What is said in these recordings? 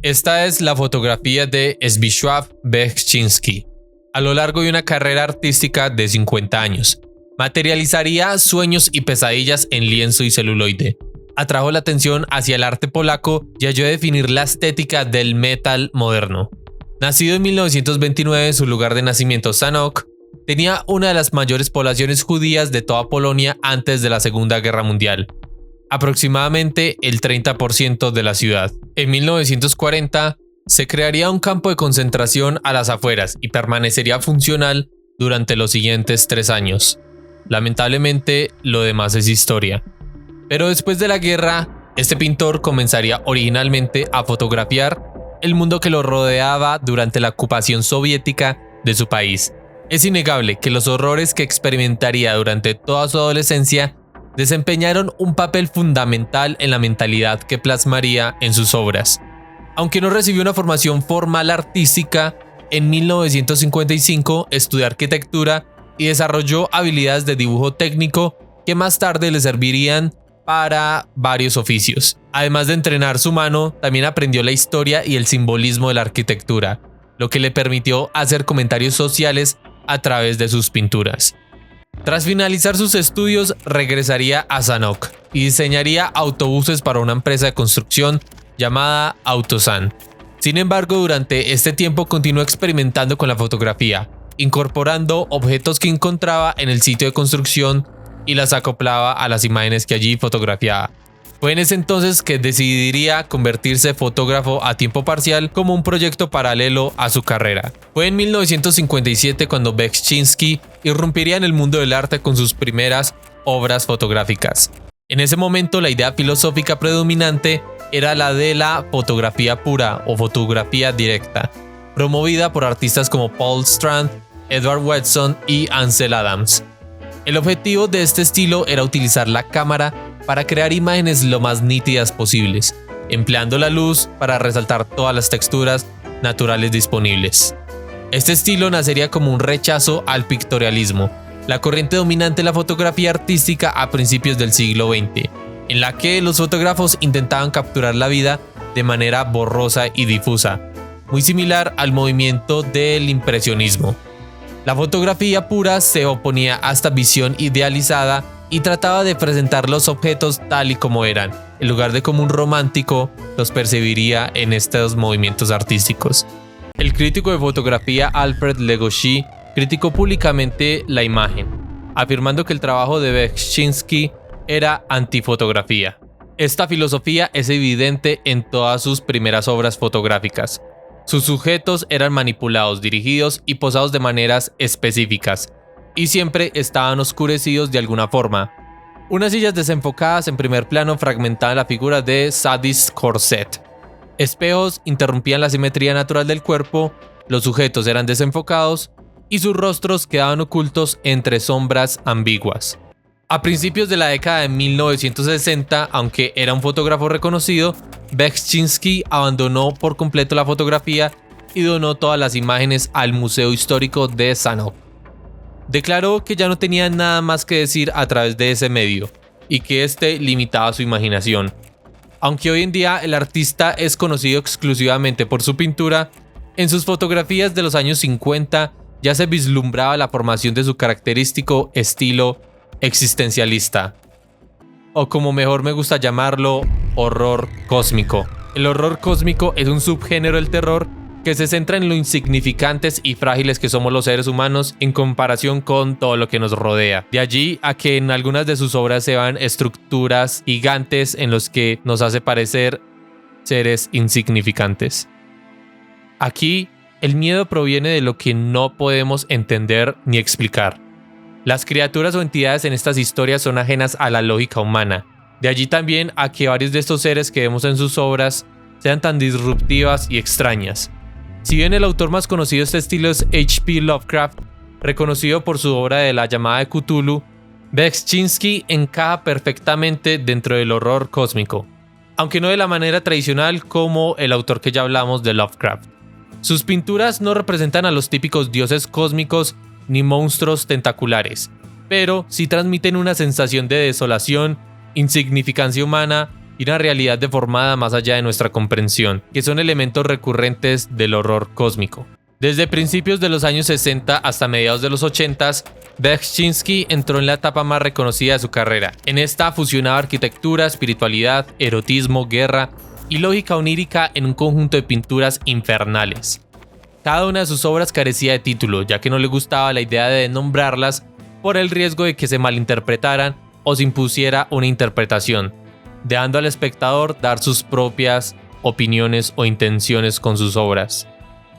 Esta es la fotografía de Zbigniew Beksiński. A lo largo de una carrera artística de 50 años, materializaría sueños y pesadillas en lienzo y celuloide. Atrajo la atención hacia el arte polaco y ayudó a definir la estética del metal moderno. Nacido en 1929 en su lugar de nacimiento Sanok, tenía una de las mayores poblaciones judías de toda Polonia antes de la Segunda Guerra Mundial, aproximadamente el 30% de la ciudad. En 1940 se crearía un campo de concentración a las afueras y permanecería funcional durante los siguientes 3 años. Lamentablemente, lo demás es historia. Pero después de la guerra, este pintor comenzaría originalmente a fotografiar el mundo que lo rodeaba durante la ocupación soviética de su país. Es innegable que los horrores que experimentaría durante toda su adolescencia desempeñaron un papel fundamental en la mentalidad que plasmaría en sus obras. Aunque no recibió una formación formal artística, en 1955 estudió arquitectura y desarrolló habilidades de dibujo técnico que más tarde le servirían para varios oficios. Además de entrenar su mano, también aprendió la historia y el simbolismo de la arquitectura, lo que le permitió hacer comentarios sociales a través de sus pinturas. Tras finalizar sus estudios, regresaría a Sanok y diseñaría autobuses para una empresa de construcción llamada Autosan. Sin embargo, durante este tiempo continuó experimentando con la fotografía, incorporando objetos que encontraba en el sitio de construcción y las acoplaba a las imágenes que allí fotografiaba. Fue en ese entonces que decidiría convertirse en fotógrafo a tiempo parcial como un proyecto paralelo a su carrera. Fue en 1957 cuando Beksiński irrumpiría en el mundo del arte con sus primeras obras fotográficas. En ese momento la idea filosófica predominante era la de la fotografía pura o fotografía directa, promovida por artistas como Paul Strand, Edward Watson y Ansel Adams. El objetivo de este estilo era utilizar la cámara para crear imágenes lo más nítidas posibles, empleando la luz para resaltar todas las texturas naturales disponibles. Este estilo nacería como un rechazo al pictorialismo, la corriente dominante de la fotografía artística a principios del siglo XX, en la que los fotógrafos intentaban capturar la vida de manera borrosa y difusa, muy similar al movimiento del impresionismo. La fotografía pura se oponía a esta visión idealizada y trataba de presentar los objetos tal y como eran, en lugar de como un romántico los percibiría en estos movimientos artísticos. El crítico de fotografía Alfred Legoshi criticó públicamente la imagen, afirmando que el trabajo de Beksiński era antifotografía. Esta filosofía es evidente en todas sus primeras obras fotográficas. Sus sujetos eran manipulados, dirigidos y posados de maneras específicas, y siempre estaban oscurecidos de alguna forma. Unas sillas desenfocadas en primer plano fragmentaban la figura de Sadie Corset. Espejos interrumpían la simetría natural del cuerpo, los sujetos eran desenfocados y sus rostros quedaban ocultos entre sombras ambiguas. A principios de la década de 1960, aunque era un fotógrafo reconocido, Beksiński abandonó por completo la fotografía y donó todas las imágenes al Museo Histórico de Sanok. Declaró que ya no tenía nada más que decir a través de ese medio y que este limitaba su imaginación. Aunque hoy en día el artista es conocido exclusivamente por su pintura, en sus fotografías de los años 50 ya se vislumbraba la formación de su característico estilo existencialista, o como mejor me gusta llamarlo, horror cósmico. El horror cósmico es un subgénero del terror que se centra en lo insignificantes y frágiles que somos los seres humanos en comparación con todo lo que nos rodea. De allí a que en algunas de sus obras se van estructuras gigantes en los que nos hace parecer seres insignificantes. Aquí, el miedo proviene de lo que no podemos entender ni explicar. Las criaturas o entidades en estas historias son ajenas a la lógica humana. De allí también a que varios de estos seres que vemos en sus obras sean tan disruptivas y extrañas. Si bien el autor más conocido de este estilo es H.P. Lovecraft, reconocido por su obra de La llamada de Cthulhu, Beksiński encaja perfectamente dentro del horror cósmico, aunque no de la manera tradicional como el autor que ya hablamos de Lovecraft. Sus pinturas no representan a los típicos dioses cósmicos ni monstruos tentaculares, pero sí transmiten una sensación de desolación, insignificancia humana y una realidad deformada más allá de nuestra comprensión, que son elementos recurrentes del horror cósmico. Desde principios de los años 60 hasta mediados de los 80, Beksinski entró en la etapa más reconocida de su carrera. En esta fusionaba arquitectura, espiritualidad, erotismo, guerra y lógica onírica en un conjunto de pinturas infernales. Cada una de sus obras carecía de título, ya que no le gustaba la idea de nombrarlas por el riesgo de que se malinterpretaran o se impusiera una interpretación, dejando al espectador dar sus propias opiniones o intenciones con sus obras.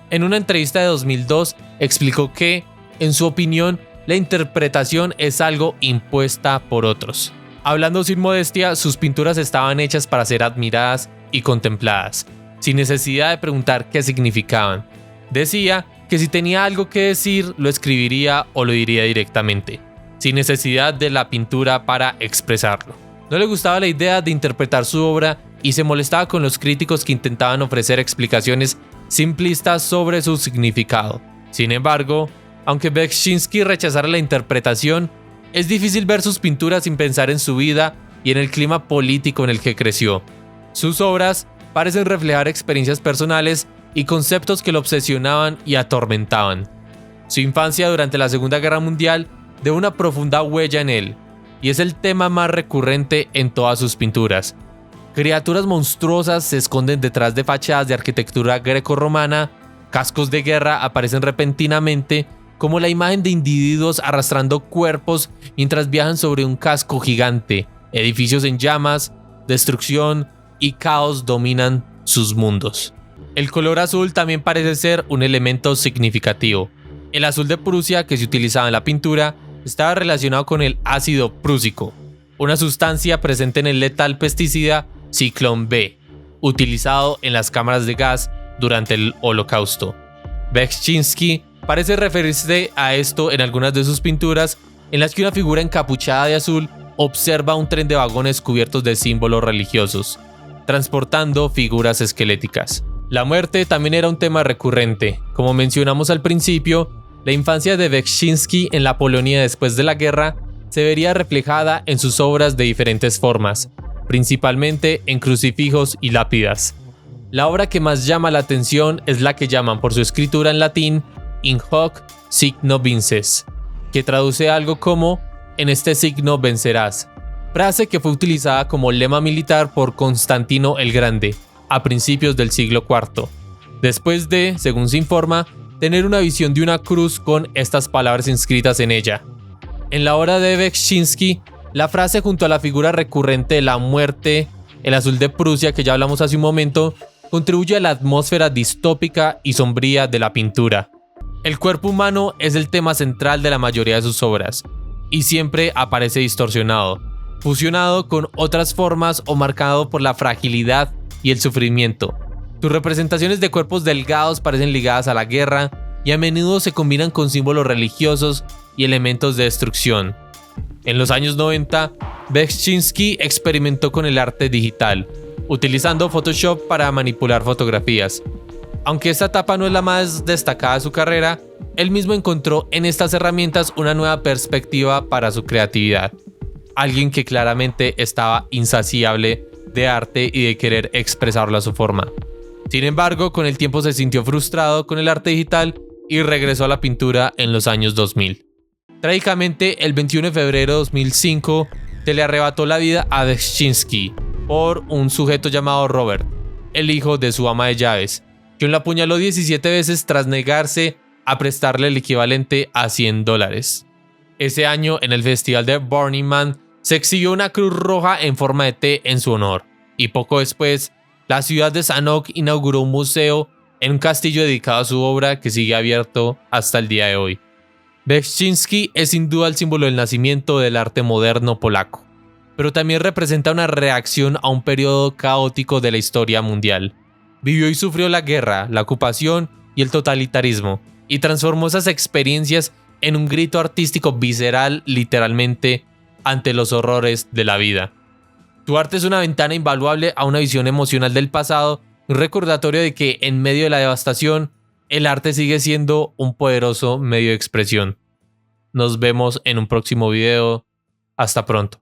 En una entrevista de 2002 explicó que, en su opinión, la interpretación es algo impuesta por otros. Hablando sin modestia, sus pinturas estaban hechas para ser admiradas y contempladas, sin necesidad de preguntar qué significaban. Decía que si tenía algo que decir, lo escribiría o lo diría directamente, sin necesidad de la pintura para expresarlo. No le gustaba la idea de interpretar su obra y se molestaba con los críticos que intentaban ofrecer explicaciones simplistas sobre su significado. Sin embargo, aunque Beksinski rechazara la interpretación, es difícil ver sus pinturas sin pensar en su vida y en el clima político en el que creció. Sus obras parecen reflejar experiencias personales y conceptos que lo obsesionaban y atormentaban. Su infancia durante la Segunda Guerra Mundial dejó una profunda huella en él, y es el tema más recurrente en todas sus pinturas. Criaturas monstruosas se esconden detrás de fachadas de arquitectura grecorromana, cascos de guerra aparecen repentinamente, como la imagen de individuos arrastrando cuerpos mientras viajan sobre un casco gigante. Edificios en llamas, destrucción y caos dominan sus mundos. El color azul también parece ser un elemento significativo. El azul de Prusia que se utilizaba en la pintura estaba relacionado con el ácido prúsico, una sustancia presente en el letal pesticida Ciclón B, utilizado en las cámaras de gas durante el Holocausto. Beksinski parece referirse a esto en algunas de sus pinturas, en las que una figura encapuchada de azul observa un tren de vagones cubiertos de símbolos religiosos, transportando figuras esqueléticas. La muerte también era un tema recurrente. Como mencionamos al principio, la infancia de Beksinski en la Polonia después de la guerra se vería reflejada en sus obras de diferentes formas, principalmente en crucifijos y lápidas. La obra que más llama la atención es la que llaman por su escritura en latín In hoc signo vinces, que traduce algo como en este signo vencerás, frase que fue utilizada como lema militar por Constantino el Grande a principios del siglo IV, después de, según se informa, tener una visión de una cruz con estas palabras inscritas en ella. En la obra de Beksinski, la frase junto a la figura recurrente de la muerte, el azul de Prusia que ya hablamos hace un momento, contribuye a la atmósfera distópica y sombría de la pintura. El cuerpo humano es el tema central de la mayoría de sus obras, y siempre aparece distorsionado, fusionado con otras formas o marcado por la fragilidad y el sufrimiento. Sus representaciones de cuerpos delgados parecen ligadas a la guerra y a menudo se combinan con símbolos religiosos y elementos de destrucción. En los años 90, Beksinski experimentó con el arte digital, utilizando Photoshop para manipular fotografías. Aunque esta etapa no es la más destacada de su carrera, él mismo encontró en estas herramientas una nueva perspectiva para su creatividad. Alguien que claramente estaba insaciable de arte y de querer expresarlo a su forma. Sin embargo, con el tiempo se sintió frustrado con el arte digital y regresó a la pintura en los años 2000. Trágicamente, el 21 de febrero de 2005 se le arrebató la vida a Beksinski por un sujeto llamado Robert, el hijo de su ama de llaves, quien lo apuñaló 17 veces tras negarse a prestarle el equivalente a $100. Ese año, en el festival de Burning Man, se exhibió una cruz roja en forma de T en su honor, y poco después, la ciudad de Sanok inauguró un museo en un castillo dedicado a su obra que sigue abierto hasta el día de hoy. Beksinski es sin duda el símbolo del nacimiento del arte moderno polaco, pero también representa una reacción a un periodo caótico de la historia mundial. Vivió y sufrió la guerra, la ocupación y el totalitarismo, y transformó esas experiencias en un grito artístico visceral, literalmente, ante los horrores de la vida. Su arte es una ventana invaluable a una visión emocional del pasado, un recordatorio de que en medio de la devastación, el arte sigue siendo un poderoso medio de expresión. Nos vemos en un próximo video. Hasta pronto.